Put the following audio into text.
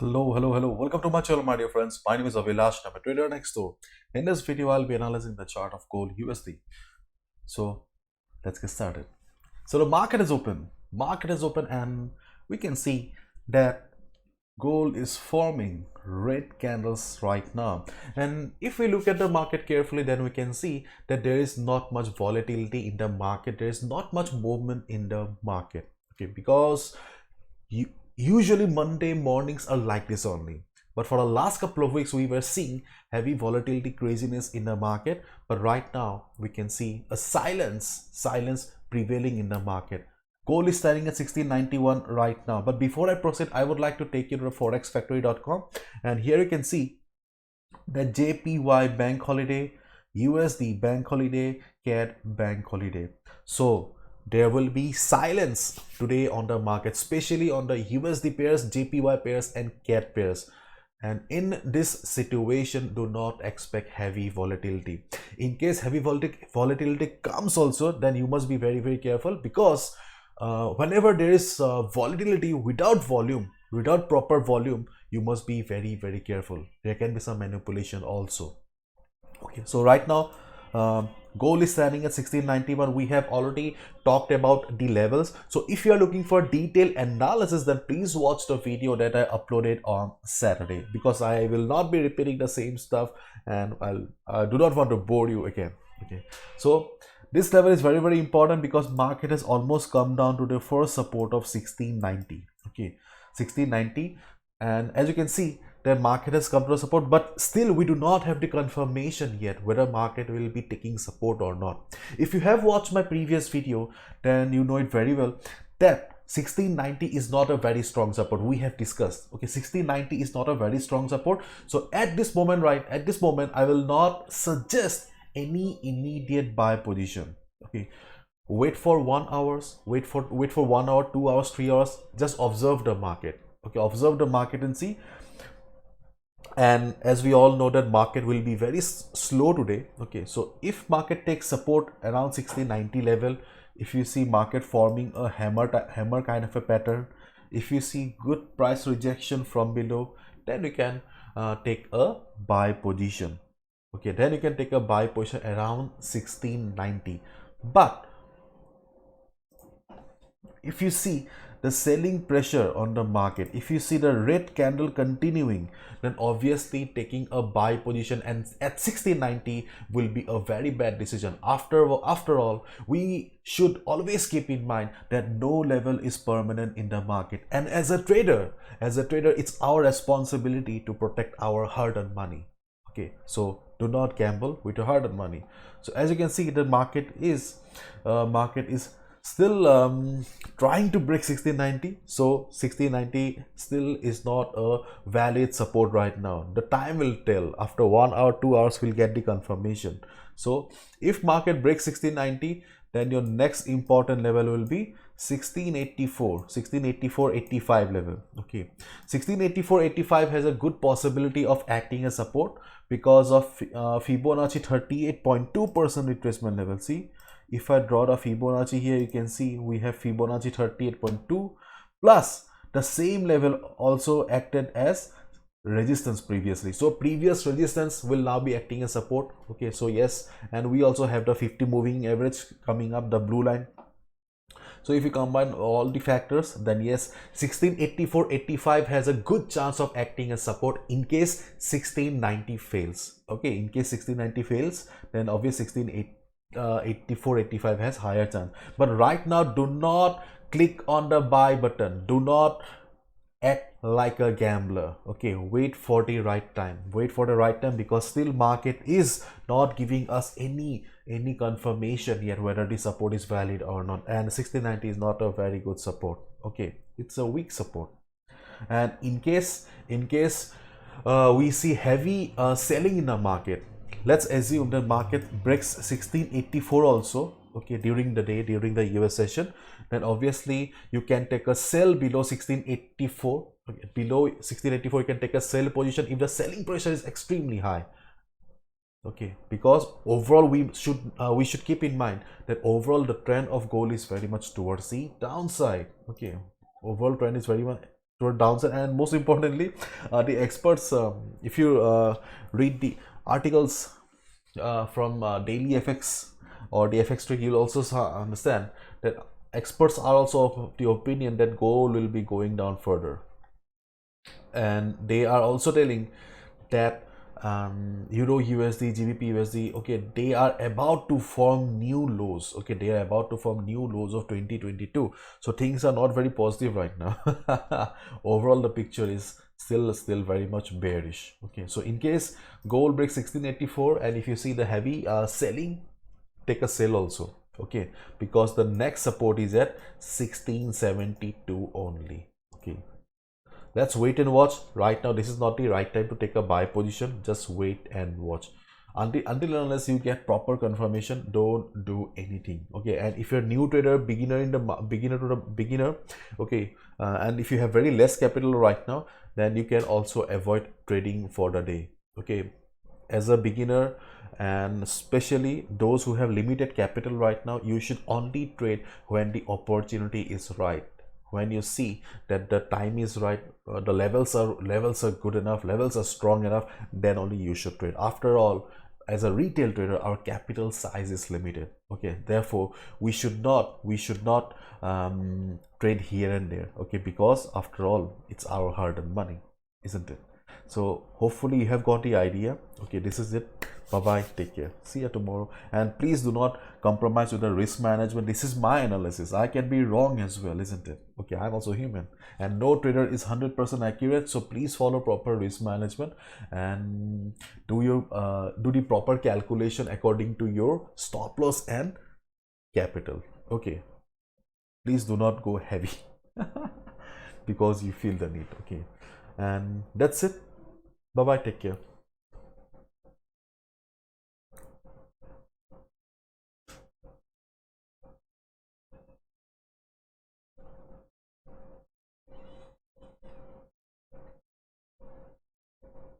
Hello. Welcome to my channel, my dear friends. My name is Avilash. I'm a trader next door. In this video, I'll be analyzing the chart of gold USD. So let's get started. So the market is open. Market is open, and we can see that gold is forming red candles right now. And if we look at the market carefully, then we can see that there is not much volatility in the market. There is not much movement in the market. Okay, because usually Monday mornings are like this only. But for the last couple of weeks, we were seeing heavy volatility craziness in the market. But right now, we can see a silence prevailing in the market. Gold is standing at 1691 right now. But before I proceed, I would like to take you to forexfactory.com. And here you can see that JPY bank holiday, USD bank holiday, CAD bank holiday. So there will be silence today on the market, especially on the USD pairs, JPY pairs and CAD pairs. And in this situation, do not expect heavy volatility. In case heavy volatility comes also, then you must be very careful, because whenever there is volatility without volume, without proper volume, you must be very careful. There can be some manipulation also. Okay, so right now gold is standing at 1691. We have already talked about the levels. So if you are looking for detailed analysis, then please watch the video that I uploaded on Saturday, because I will not be repeating the same stuff, and I do not want to bore you again. Okay, so this level is very important, because market has almost come down to the first support of 1690. Okay, 1690, and as you can see, the market has come to support, but still we do not have the confirmation yet whether market will be taking support or not. If you have watched my previous video, then you know it very well that 1690 is not a very strong support. We have discussed, okay, 1690 is not a very strong support. So at this moment, I will not suggest any immediate buy position. Okay, wait for 1 hours, wait for 1 hour, 2 hours, 3 hours, just observe the market. Okay, observe the market and see. And as we all know, that market will be very slow today. Okay, so if market takes support around 1690 level, if you see market forming a hammer kind of a pattern, if you see good price rejection from below, then you can take a buy position. Okay, then you can take a buy position around 1690. But if you see the selling pressure on the market, if you see the red candle continuing, then obviously taking a buy position and at 1690 will be a very bad decision. After all, we should always keep in mind that no level is permanent in the market, and as a trader, it's our responsibility to protect our hard-earned money. Okay, so do not gamble with your hard-earned money. So as you can see, the market is still trying to break 1690. So 1690 still is not a valid support right now. The time will tell. After 1 hour, 2 hours, we'll get the confirmation. So if market breaks 1690, then your next important level will be 1684.85 level. Okay, 1684.85 has a good possibility of acting as support because of Fibonacci 38.2% retracement level. See, if I draw the Fibonacci here, you can see we have Fibonacci 38.2 plus the same level also acted as resistance previously. So previous resistance will now be acting as support. Okay, so yes, and we also have the 50 moving average coming up, the blue line. So if you combine all the factors, then yes, 1684.85 has a good chance of acting as support in case 1690 fails. Okay, in case 1690 fails, then obviously 1684.85 has higher chance. But right now, do not click on the buy button. Do not act like a gambler. Okay, wait for the right time. Because still market is not giving us any confirmation yet whether the support is valid or not, and 1690 is not a very good support. Okay, it's a weak support. And in case we see heavy selling in the market, let's assume the market breaks 1684 also, okay, during the day, during the US session, then obviously you can take a sell below 1684. Okay, below 1684 you can take a sell position if the selling pressure is extremely high. Okay, because overall we should keep in mind that overall the trend of gold is very much towards the downside. Okay, overall trend is very much toward downside. And most importantly, the experts, if you read the articles from daily FX or the FX trick, you'll also understand that experts are also of the opinion that gold will be going down further, and they are also telling that Euro USD, GBP USD, okay, they are about to form new lows. Okay, they are about to form new lows of 2022. So things are not very positive right now. Overall, the picture is still very much bearish. Okay, so in case gold breaks 1684, and if you see the heavy selling, take a sell also. Okay, because the next support is at 1672 only. Okay, let's wait and watch. Right now, this is not the right time to take a buy position. Just wait and watch until unless you get proper confirmation. Don't do anything. Okay, and if you're new trader, beginner to the beginner, okay, and if you have very less capital right now, then you can also avoid trading for the day. Okay, as a beginner, and especially those who have limited capital right now, you should only trade when the opportunity is right, when you see that the time is right, the levels are good enough, levels are strong enough, then only you should trade. After all, as a retail trader, our capital size is limited. Okay, therefore we should not trade here and there. Okay, because after all, it's our hard-earned money, isn't it? So hopefully you have got the idea. Okay, this is it. Bye bye, take care, see you tomorrow. And please do not compromise with the risk management. This is my analysis, I can be wrong as well, isn't it? Okay, I'm also human, and no trader is 100% accurate. So please follow proper risk management and do the proper calculation according to your stop loss and capital. Okay, please do not go heavy because you feel the need. Okay, and that's it. Bye bye, take care.